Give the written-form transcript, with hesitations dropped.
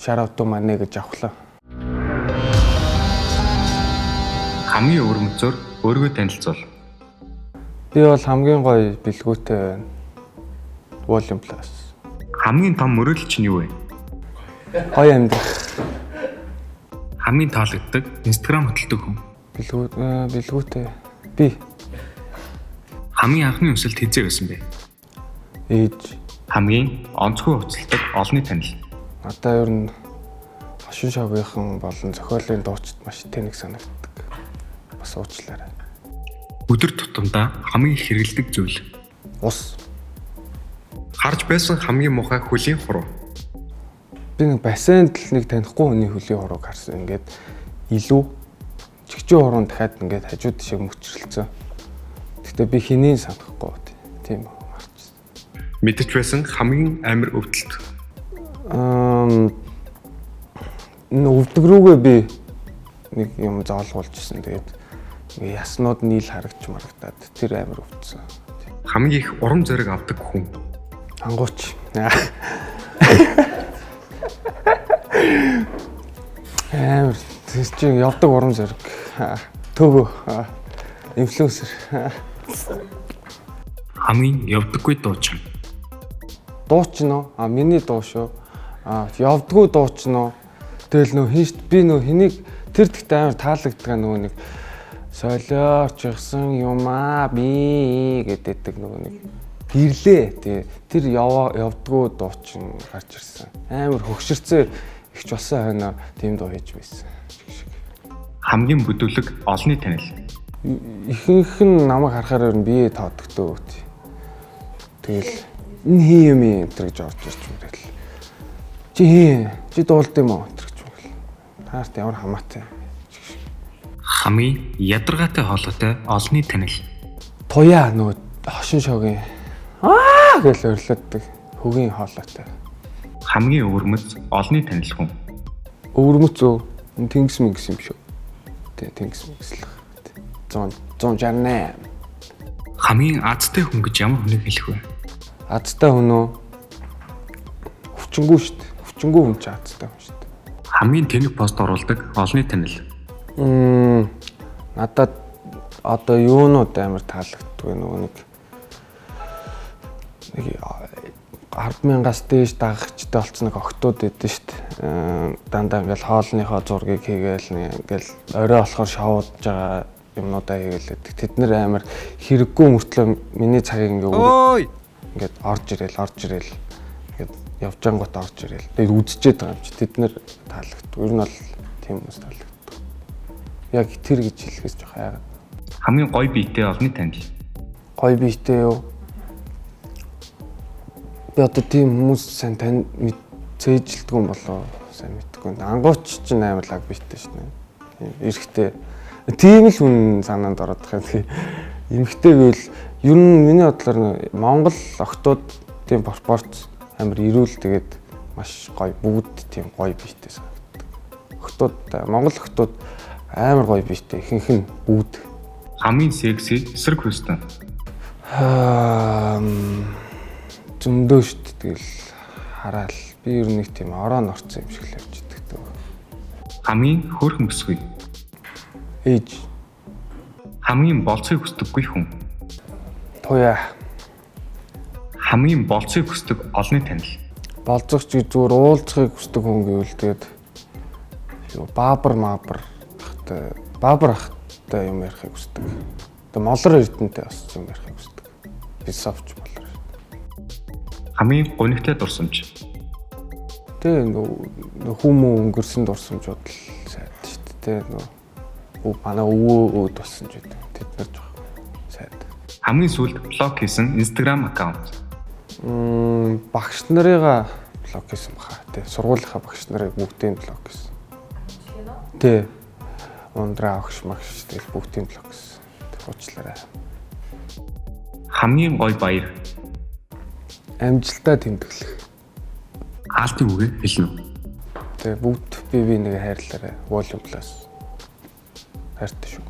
шараут манэ гэж авахлаа. Хамгийн өвөрмөцөөр өөрийгөө танилцуул. Би бол хамгийн гоё бэлгүүтэй байна. Volume Plus. Хамгийн том мөрөөдөл чинь юу вэ? Гоё амьдрах. Хамгийн таалагддаг Instagram хөтэлдэг хүн. Бэлгүүтэй. Би. Хамгийн анхны өсөлт хэзээ байсан бэ? Ээж. Хамгийн онцгой уцалдаг олонний танил. Надаа ер нь хошин шоугийнхан болон зохиолын дуучид маш тэнэг санагддаг. Бас уучлаарай. Өдөр тутамдаа хамгийн их хэрэгэлдэг зүйл. Ус. Харж байсан хамгийн муухай хөлийн хуруу. Би нэг бассейнд л нэг танихгүй хүний хөлийн хурууг харсан. Ингээд илүү чигчэн хуруунд дахиад ингээд хажууд шиг мөчрөлцөө. Гэхдээ би хэнийг санахгүй. Тийм үү. Мэдэж байсан хамгийн амар өвдөлт. Өвдөг рүүгээ би нэг юм заалгуулжсэн. Тэгээд ингээ яснууд нийл харагч марагдаад тэр амар өвдсөн. Хамгийн их урам зориг авдаг хүн. Ангууч. Амар тэр чинь явдаг урам зориг. Төвөө. Инфлюенсер. Хамгийн явдаггүй дуучин. Дуучин уу? Миний дуу шүү. Явдггүй дуучин уу? Тэгэл нөө хиншт би нөө хэнийг тэр тэгтээ амар таалагддаг нөгөө нэг солиорч ихсэн юмаа би гэдэг нөгөө нэг гэрлээ. Тэр явдггүй дуучин гарч ирсэн. Амар хөгшөрцөө ихч болсон хойно тийм дуу хийж байсан. Хамгийн бүдүүлэг олонний танил. Ихэнх нь намайг харахаар ер нь бие тоодогдөө. Тэгэл энэ хий юм энэ гэж орж ирж мөрөл. Чи дуулд юм уу гэж мөрөл. Таарт ямар хамаатай. Хамгийн ядаргаатай хоолойтой олонний танил. Туяа нөгөө хошин шогийн гэж өрлөддөг хөгийн хоолойтой. Хамгийн өвөрмөц олонний танил хүн. Өвөрмөц үү? Тэнгис мэнгис юм шүү. Тэ тэнгис мэнгис л. 168. Хамгийн азтай хүн гэж ямар хүнийг хэлэх вэ? Азтай хүн үү? Өвчнгүү шүү дээ. Өвчнгүү хүн ч азтай хүн шүү дээ. Хамгийн тэнэг пост оруулдаг олонний танил. Надад одоо юунууд амар таалагддаг нөгөө нэг 10,000-аас дээш дагагчтай болсон нэг охтууд байдсан шүү дээ. Дандаа ингээл хоолныхоо зургийг хийгээл ингээл орой болохоор шоудж байгаа юмнуудаа хийгэлээд тэд нэр амар хэрэггүй мөртлөө миний цагийг ингээд орж ирэл ингээд явж ангууд орж ирэл. Тэгээд үдчихэд байгаа юм чи тэд нэр таалагддаг. Ер нь бол тийм хүмүүс таалагддаг. Яг тэр гэж хэлэхээс жоох яагаад. Хамгийн гоё биетэй олонний танил. Гоё биетэй юу? Би одоо тийм хүмүүс сайн цээжилдэг юм болоо сайн мэдгүй. Ангууч чинь амар лаг биетэй шүү дээ. Эрэхтэй. Тийм л хүн санаанд ороод байгаа юм. Эмхтэй гэвэл ер нь миний бодлоор Монгол охтууд тийм пропорц амар ирүүл тэгээд маш гоё бүгд тийм гоё биетэй санагддаг. Монгол охтууд амар гоё биетэй ихэнх нь бүгд. Хамгийн секси эсрэг хүйстэн. Зөндөө шүү дээ. Тэгэл хараал. Би ер нь нэг тийм ороон орцсон юм шиг л явж иддэг. Хамгийн хөөрхөн бүсгүй. Ээж. Хамгийн болцыг хүсдэггүй хүн. Туяа. Хамгийн болцыг хүсдэг олонний танил. Болцогч зүгээр уулзахыг хүсдэг хүн гэвэл тэгээд баабар ахтай юм ярихыг хүсдэг. Тэгээд молор эрдэнтэй бас юм ярихыг хүсдэг. Философч молор. Хамгийн гонигтай дурсамж. Тэгээд хүмүү өнгөрсөн дурсамжууд л сайд шүү дээ. Манай өвөө дурсамж гэдэг. Тэд нар жоох сайд. Хамгийн сүүлд блог хийсэн Instagram аккаунт. Багш нарыгаа блог хийсэн баха. Тэ сургуулийнхаа багш нарыг бүгдийн блог хийсэн. Тэ. Ундраа огш магш тэгэл бүгдийн блог хийсэн. Уучлаарай. Хамгийн гоё баяр. Амжилтаа тэмдэглэх. Хаалтын үгээ хэлнэ. Тэгээ бүгд би нэг хайрлаарай. Volume Plus. Хайртай шүү.